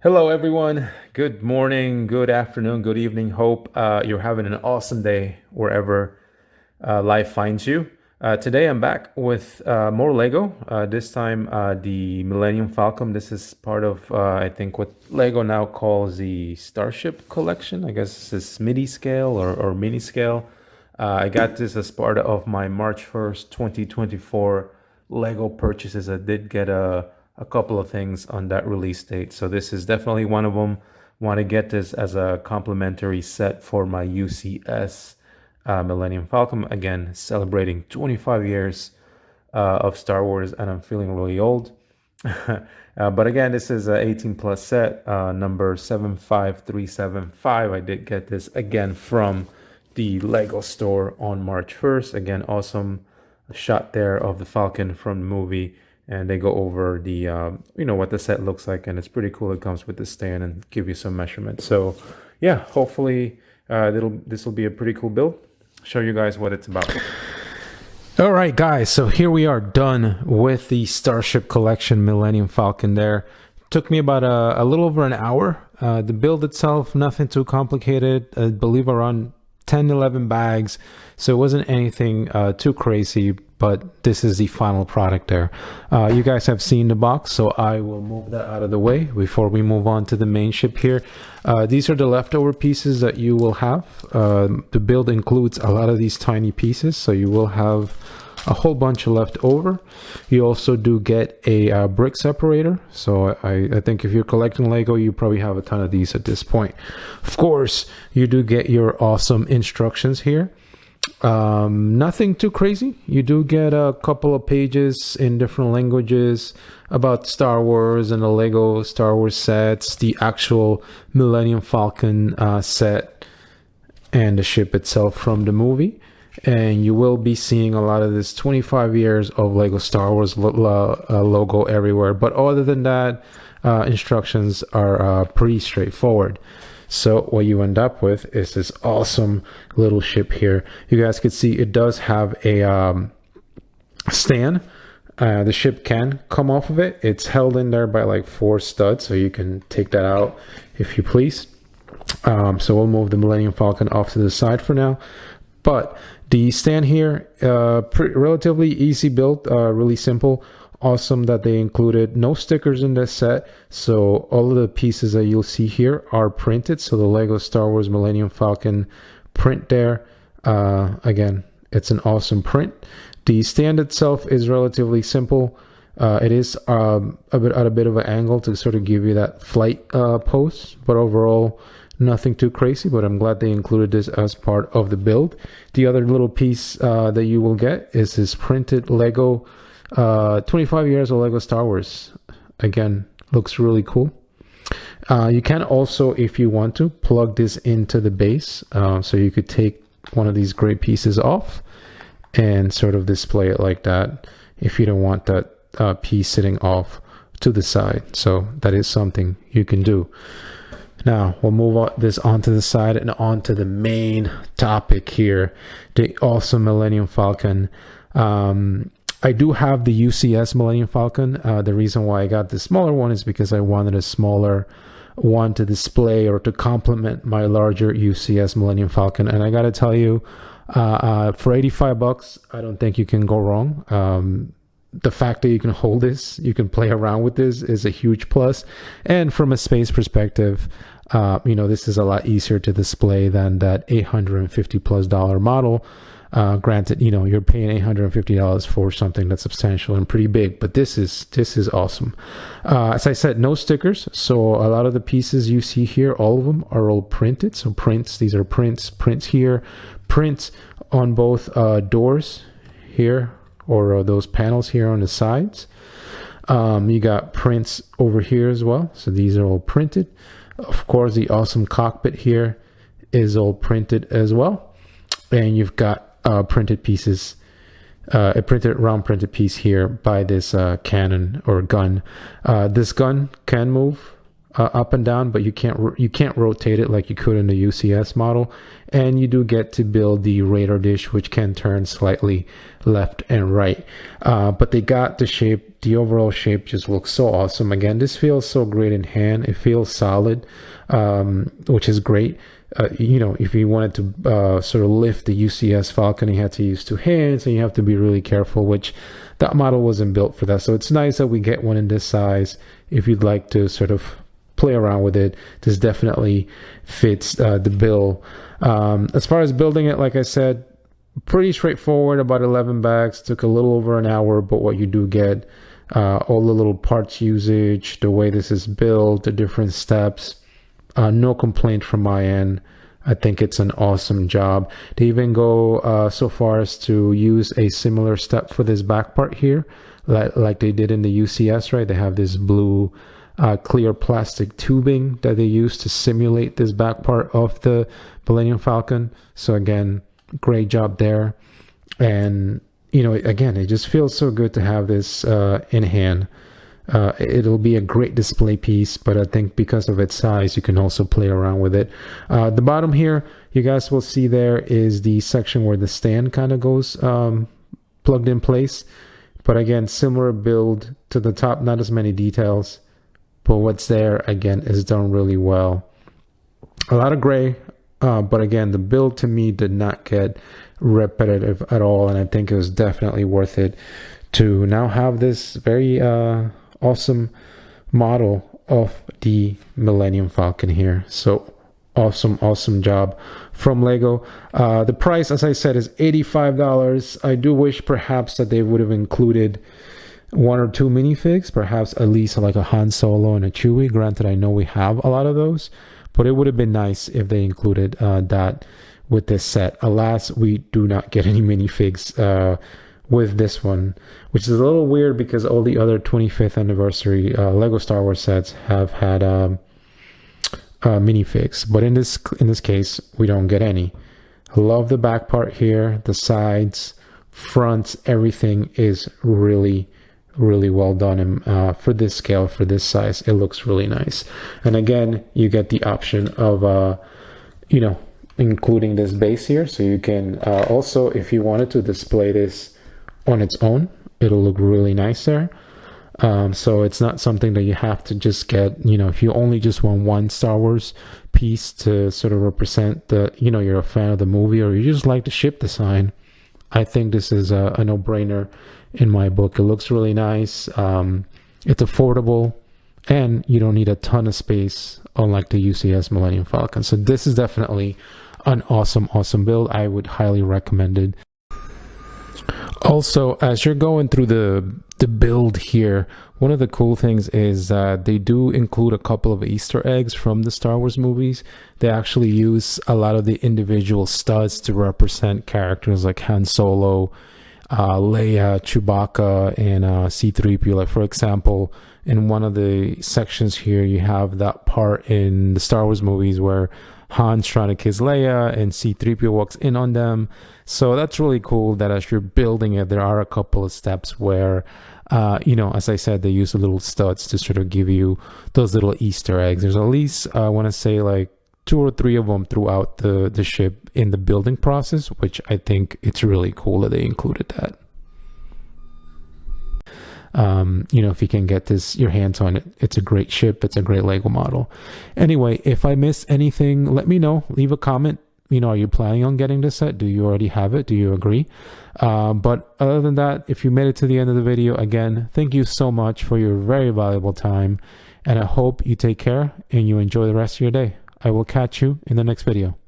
Hello, everyone. Good morning, good afternoon, good evening. Hope you're having an awesome day wherever life finds you. Today, I'm back with more Lego. This time, the Millennium Falcon. This is part of, I think, what Lego now calls the Starship collection. I guess this is midi scale or mini scale. I got this as part of my March 1st, 2024 Lego purchases. I did get a couple of things on that release date. So this is definitely one of them. Want to get this as a complimentary set for my UCS Millennium Falcon. Again, celebrating 25 years of Star Wars, and I'm feeling really old. But again, this is a 18 plus set, number 75375. I did get this again from the Lego store on March 1st. Again, awesome shot there of the Falcon from the movie, and they go over the what the set looks like, and it's pretty cool. It comes with the stand and give you some measurements. So yeah, hopefully this will be a pretty cool build. Show you guys what it's about. All right, guys, so here we are done with the Starship Collection Millennium Falcon there. Took me about a little over an hour. The build itself, nothing too complicated. I believe around 10, 11 bags. So it wasn't anything too crazy, but this is the final product there. You guys have seen the box, so I will move that out of the way before we move on to the main ship here. These are the leftover pieces that you will have. The build includes a lot of these tiny pieces, so you will have a whole bunch left over. You also do get a brick separator. So I think if you're collecting Lego, you probably have a ton of these at this point. Of course, you do get your awesome instructions here. Nothing too crazy. You do get a couple of pages in different languages about Star Wars and the Lego Star Wars sets, the actual Millennium Falcon set, and the ship itself from the movie. And you will be seeing a lot of this 25 years of Lego Star Wars logo everywhere. But other than that, instructions are pretty straightforward. So what you end up with is this awesome little ship here. You guys can see it does have a stand. The ship can come off of it. It's held in there by like 4 studs, so you can take that out if you please. So we'll move the Millennium Falcon off to the side for now. But the stand here, relatively easy build, really simple. Awesome that they included no stickers in this set. So all of the pieces that you'll see here are printed. So the Lego Star Wars Millennium Falcon print there. Again, it's an awesome print. The stand itself is relatively simple. It is a bit of an angle to sort of give you that flight pose, but overall, nothing too crazy, but I'm glad they included this as part of the build. The other little piece that you will get is this printed Lego 25 years of Lego Star Wars. Again, looks really cool. You can also, if you want to, plug this into the base. So you could take one of these gray pieces off and sort of display it like that if you don't want that piece sitting off to the side. So that is something you can do. Now we'll move this onto the side and onto the main topic here, the awesome Millennium Falcon. I do have the UCS Millennium Falcon. The reason why I got the smaller one is because I wanted a smaller one to display or to complement my larger UCS Millennium Falcon. And I got to tell you, for $85, I don't think you can go wrong. The fact that you can hold this, you can play around with this, is a huge plus. And from a space perspective, this is a lot easier to display than that $850+ model. Granted, you're paying $850 for something that's substantial and pretty big, but this is awesome. As I said, no stickers. So a lot of the pieces you see here, all of them are all printed. So prints, these are prints here, prints on both doors here, or those panels here on the sides. You got prints over here as well. So these are all printed. Of course, the awesome cockpit here is all printed as well. And you've got printed pieces, a round printed piece here by this cannon or gun. This gun can move. up and down, but you can't rotate it like you could in the UCS model. And you do get to build the radar dish, which can turn slightly left and right. But they got the shape. The overall shape just looks so awesome. Again, this feels so great in hand. It feels solid, which is great. You know, if you wanted to sort of lift the UCS Falcon, you had to use two hands, and you have to be really careful, which that model wasn't built for that. So it's nice that we get one in this size. If you'd like to sort of play around with it, this definitely fits the bill. As far as building it, like I said, pretty straightforward, about 11 bags, took a little over an hour, but what you do get, all the little parts usage, the way this is built, the different steps, no complaint from my end. I think it's an awesome job. They even go so far as to use a similar step for this back part here, like they did in the UCS, right? They have this blue clear plastic tubing that they use to simulate this back part of the Millennium Falcon. So again, great job there. And you know, again, it just feels so good to have this in hand. It'll be a great display piece, but I think because of its size, you can also play around with it. The bottom here, you guys will see there is the section where the stand kind of goes plugged in place. But again, similar build to the top, not as many details, but what's there, again, is done really well. A lot of gray, but again, the build to me did not get repetitive at all, and I think it was definitely worth it to now have this very awesome model of the Millennium Falcon here. So awesome job from Lego. The price, as I said, is $85. I do wish perhaps that they would have included one or two minifigs, perhaps at least like a Han Solo and a Chewie. Granted, I know we have a lot of those, but it would have been nice if they included that with this set. Alas, we do not get any minifigs with this one, which is a little weird because all the other 25th anniversary Lego Star Wars sets have had minifigs, but in this case, we don't get any. I love the back part here, the sides, fronts, everything is really well done. And for this scale, for this size, it looks really nice. And again, you get the option of you know, including this base here, so you can also, if you wanted to display this on its own, it'll look really nice there. So it's not something that you have to just get, you know, if you only just want one Star Wars piece to sort of represent the, you know, you're a fan of the movie, or you just like the ship design. I think this is a no-brainer in my book. It looks really nice. It's affordable, and you don't need a ton of space, unlike the UCS Millennium Falcon. So this is definitely an awesome build. I would highly recommend it. Also, as you're going through the build here, one of the cool things is they do include a couple of Easter eggs from the Star Wars movies. They actually use a lot of the individual studs to represent characters like Han Solo, Leia, Chewbacca, and C-3PO. Like, for example, in one of the sections here, you have that part in the Star Wars movies where Han's trying to kiss Leia and C-3PO walks in on them. So that's really cool that as you're building it, there are a couple of steps where, you know, as I said, they use the little studs to sort of give you those little Easter eggs. There's at least, I want to say, like 2 or 3 of them throughout the ship in the building process, which I think it's really cool that they included that. You know, if you can get your hands on it, it's a great ship. It's a great Lego model. Anyway, if I miss anything, let me know. Leave a comment. You know, are you planning on getting this set? Do you already have it? Do you agree? But other than that, if you made it to the end of the video, again, thank you so much for your very valuable time. And I hope you take care and you enjoy the rest of your day. I will catch you in the next video.